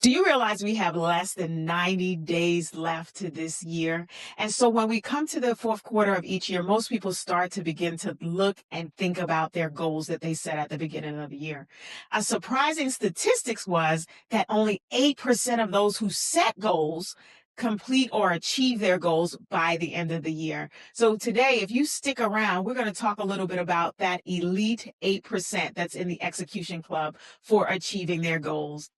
Do you realize we have less than 90 days left to this year? And so when we come to the fourth quarter of each year, most people start to begin to look and think about their goals that they set at the beginning of the year. A surprising statistics was that only 8% of those who set goals complete or achieve their goals by the end of the year. So today, if you stick around, we're going to talk a little bit about that elite 8% that's in the execution club for achieving their goals.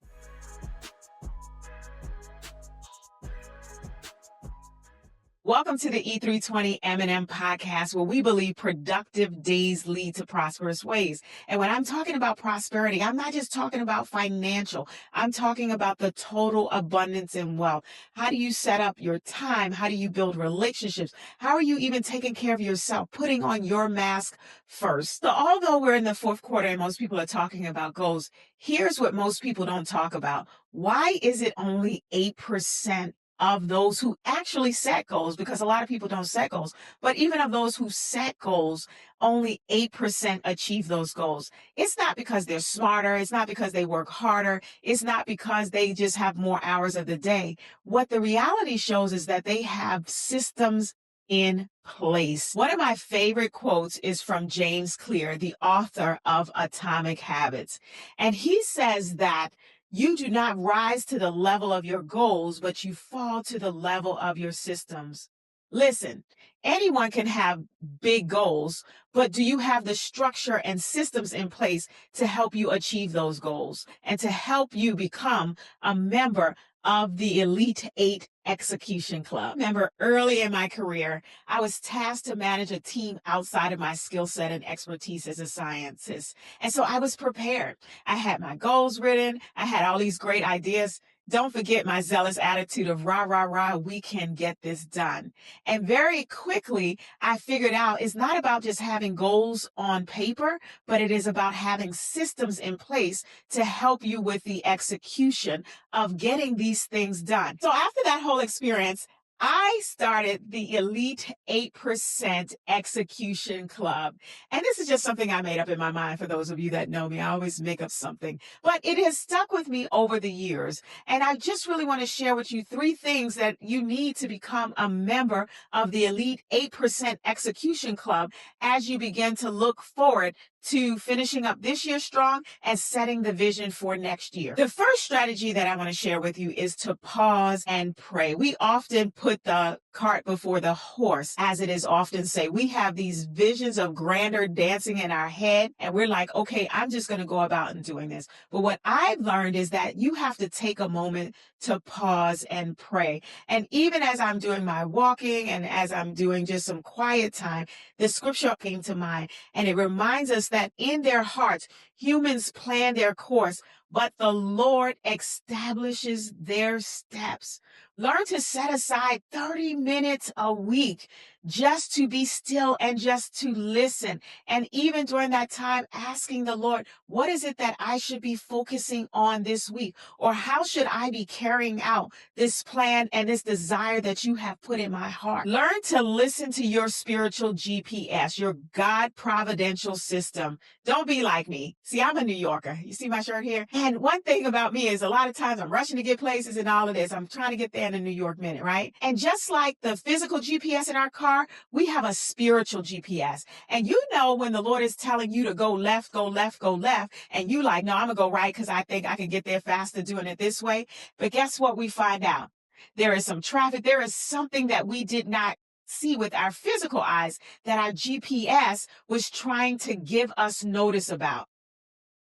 Welcome to the E320 M&M podcast, where we believe productive days lead to prosperous ways. And when I'm talking about prosperity, I'm not just talking about financial. I'm talking about the total abundance and wealth. How do you set up your time? How do you build relationships? How are you even taking care of yourself, putting on your mask first? So although we're in the fourth quarter and most people are talking about goals, here's what most people don't talk about. Why is it only 8% of those who actually set goals, because a lot of people don't set goals, but even of those who set goals, only 8% achieve those goals? It's not because they're smarter. It's not because they work harder. It's not because they just have more hours of the day. What the reality shows is that they have systems in place. One of my favorite quotes is from James Clear, the author of Atomic Habits. And he says that you do not rise to the level of your goals, but you fall to the level of your systems. Listen, anyone can have big goals, but do you have the structure and systems in place to help you achieve those goals and to help you become a member of the Elite Eight Execution Club? Remember, early in my career, I was tasked to manage a team outside of my skill set and expertise as a scientist. And so I was prepared. I had my goals written. I had all these great ideas. Don't forget my zealous attitude of rah, rah, rah, we can get this done. And very quickly, I figured out it's not about just having goals on paper, but it is about having systems in place to help you with the execution of getting these things done. So after that whole experience, I started the Elite 8% Execution Club. And this is just something I made up in my mind for those of you that know me. I always make up something. But it has stuck with me over the years. And I just really want to share with you three things that you need to become a member of the Elite 8% Execution Club as you begin to look forward to finishing up this year strong and setting the vision for next year. The first strategy that I want to share with you is to pause and pray. We often put the cart before the horse, as it is often say. We have these visions of grandeur dancing in our head, and we're like, okay, I'm just going to go about and doing this. But what I've learned is that you have to take a moment to pause and pray. And even as I'm doing my walking and as I'm doing just some quiet time, the scripture came to mind, and it reminds us that in their hearts, humans plan their course, but the Lord establishes their steps. Learn to set aside 30 minutes a week just to be still and just to listen. And even during that time, asking the Lord, what is it that I should be focusing on this week? Or how should I be carrying out this plan and this desire that you have put in my heart? Learn to listen to your spiritual GPS, your God providential system. Don't be like me. See, I'm a New Yorker. You see my shirt here? And one thing about me is a lot of times I'm rushing to get places and all of this. I'm trying to get there in a New York minute, right? And just like the physical GPS in our car, we have a spiritual GPS. And you know when the Lord is telling you to go left, go left, go left, and you like, no, I'm going to go right because I think I can get there faster doing it this way. But guess what we find out? There is some traffic. There is something that we did not see with our physical eyes that our GPS was trying to give us notice about.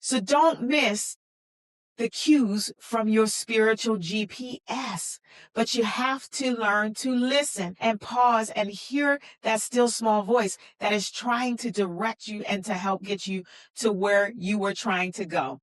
So don't miss the cues from your spiritual GPS, but you have to learn to listen and pause and hear that still small voice that is trying to direct you and to help get you to where you were trying to go.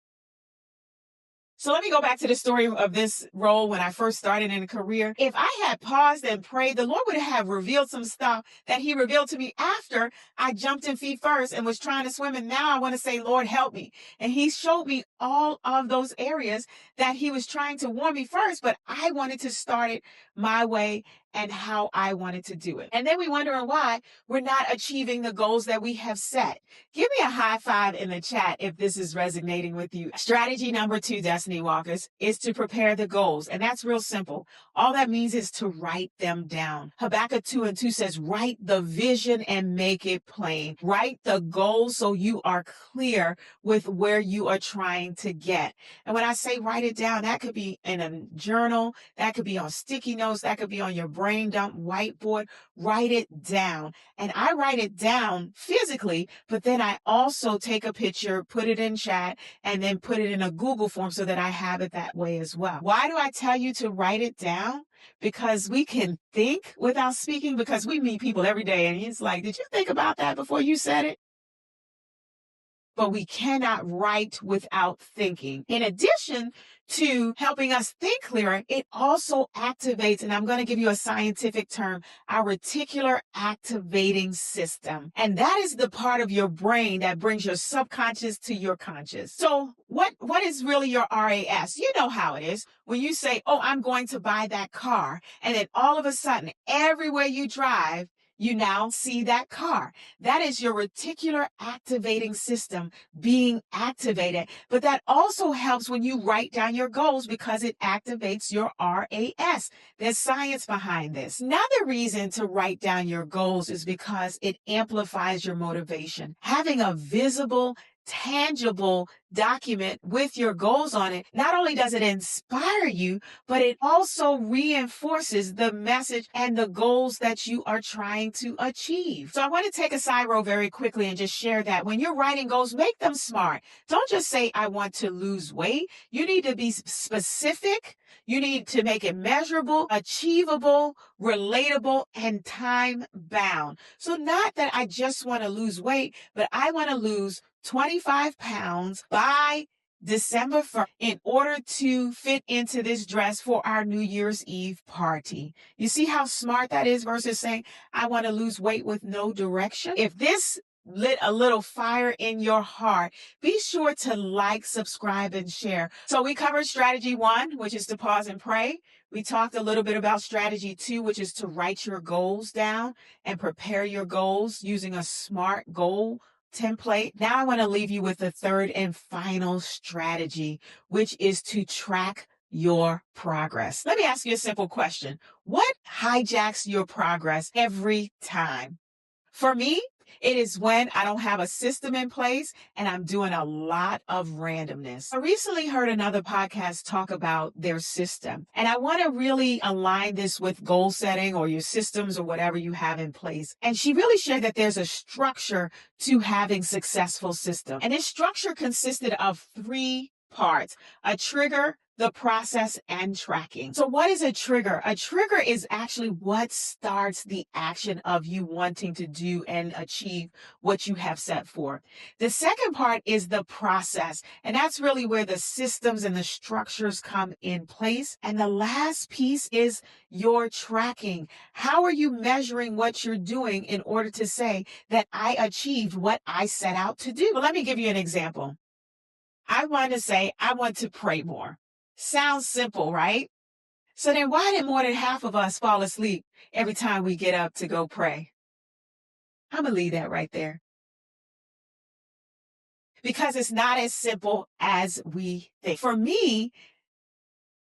So let me go back to the story of this role when I first started in a career. If I had paused and prayed, the Lord would have revealed some stuff that he revealed to me after I jumped in feet first and was trying to swim. And now I want to say, Lord, help me. And he showed me all of those areas that he was trying to warn me first, but I wanted to start it my way and how I wanted to do it. And then we wondering why we're not achieving the goals that we have set. Give me a high five in the chat if this is resonating with you. Strategy number 2, Destiny Walkers, is to prepare the goals. And that's real simple. All that means is to write them down. Habakkuk 2:2 says, write the vision and make it plain. Write the goals so you are clear with where you are trying to get. And when I say write it down, that could be in a journal, that could be on sticky notes, that could be on your brain dump whiteboard. Write it down. And I write it down physically, but then I also take a picture, put it in chat, and then put it in a Google form so that I have it that way as well. Why do I tell you to write it down? Because we can think without speaking, because we meet people every day and it's like, did you think about that before you said it? But we cannot write without thinking. In addition to helping us think clearer, it also activates, and I'm going to give you a scientific term, our reticular activating system. And that is the part of your brain that brings your subconscious to your conscious. So what is really your RAS? You know how it is. When you say, oh, I'm going to buy that car, and then all of a sudden, everywhere you drive, you now see that car. That is your reticular activating system being activated. But that also helps when you write down your goals because it activates your RAS. There's science behind this. Another reason to write down your goals is because it amplifies your motivation. Having a visible, tangible document with your goals on it, not only does it inspire you, but it also reinforces the message and the goals that you are trying to achieve. So I want to take a side row very quickly and just share that when you're writing goals, make them smart. Don't just say, I want to lose weight. You need to be specific. You need to make it measurable, achievable, relatable, and time bound. So not that I just want to lose weight, but I want to lose 25 pounds by December 1st in order to fit into this dress for our New Year's Eve party. You see how smart that is versus saying, I want to lose weight with no direction? If this lit a little fire in your heart, be sure to like, subscribe, and share. So we covered strategy 1, which is to pause and pray. We talked a little bit about strategy 2, which is to write your goals down and prepare your goals using a SMART goal template. Now I want to leave you with the third and final strategy, which is to track your progress. Let me ask you a simple question. What hijacks your progress every time? For me, it is when I don't have a system in place and I'm doing a lot of randomness. I recently heard another podcast talk about their system, and I want to really align this with goal setting or your systems or whatever you have in place. And she really shared that there's a structure to having successful system. And this structure consisted of 3 parts: a trigger, the process, and tracking. So what is a trigger? A trigger is actually what starts the action of you wanting to do and achieve what you have set forth. The second part is the process, and that's really where the systems and the structures come in place. And the last piece is your tracking. How are you measuring what you're doing in order to say that I achieved what I set out to do? Well, let me give you an example. I want to say I want to pray more. Sounds simple, right? So then why did more than half of us fall asleep every time we get up to go pray? I'm going to leave that right there. Because it's not as simple as we think. For me,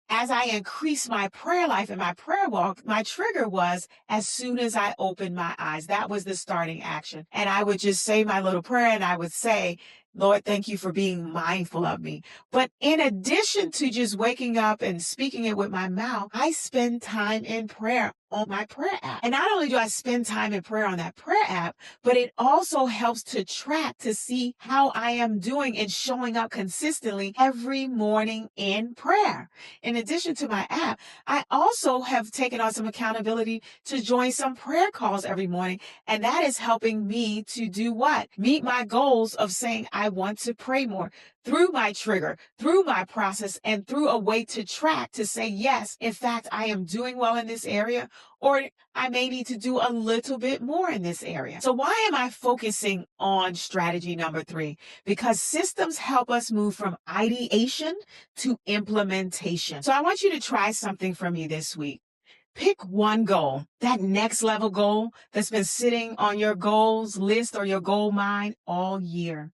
as I increased my prayer life and my prayer walk, my trigger was as soon as I opened my eyes. That was the starting action. And I would just say my little prayer and I would say, Lord, thank you for being mindful of me. But in addition to just waking up and speaking it with my mouth, I spend time in prayer on my prayer app. And not only do I spend time in prayer on that prayer app, but it also helps to track to see how I am doing and showing up consistently every morning in prayer. In addition to my app, I also have taken on some accountability to join some prayer calls every morning. And that is helping me to do what? Meet my goals of saying, I want to pray more through my trigger, through my process, and through a way to track to say, yes, in fact, I am doing well in this area, or I may need to do a little bit more in this area. So why am I focusing on strategy number 3? Because systems help us move from ideation to implementation. So I want you to try something for me this week. Pick one goal, that next level goal that's been sitting on your goals list or your goal mind all year.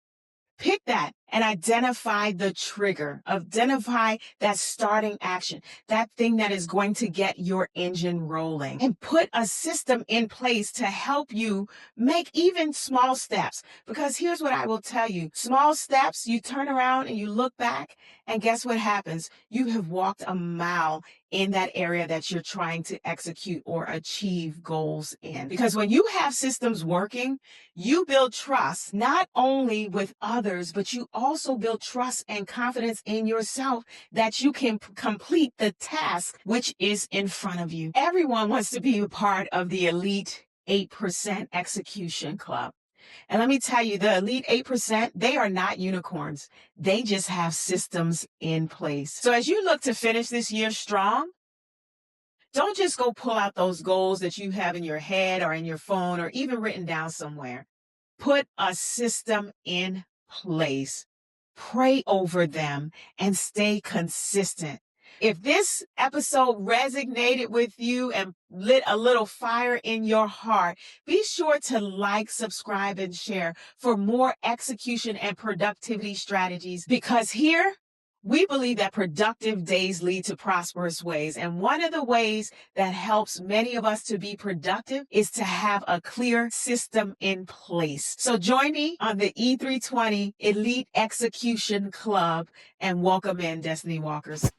Pick that and identify the trigger. Identify that starting action, that thing that is going to get your engine rolling. And put a system in place to help you make even small steps. Because here's what I will tell you. Small steps, you turn around and you look back, and guess what happens? You have walked a mile in that area that you're trying to execute or achieve goals in. Because when you have systems working, you build trust not only with others, but you also build trust and confidence in yourself that you can complete the task which is in front of you. Everyone wants to be a part of the elite 8% execution club. And let me tell you, the elite 8%, they are not unicorns. They just have systems in place. So as you look to finish this year strong, don't just go pull out those goals that you have in your head or in your phone or even written down somewhere. Put a system in place. Pray over them and stay consistent. If this episode resonated with you and lit a little fire in your heart, be sure to like, subscribe, and share for more execution and productivity strategies, because here we believe that productive days lead to prosperous ways. And one of the ways that helps many of us to be productive is to have a clear system in place. So join me on the E320 Elite Execution Club and welcome in Destiny Walkers.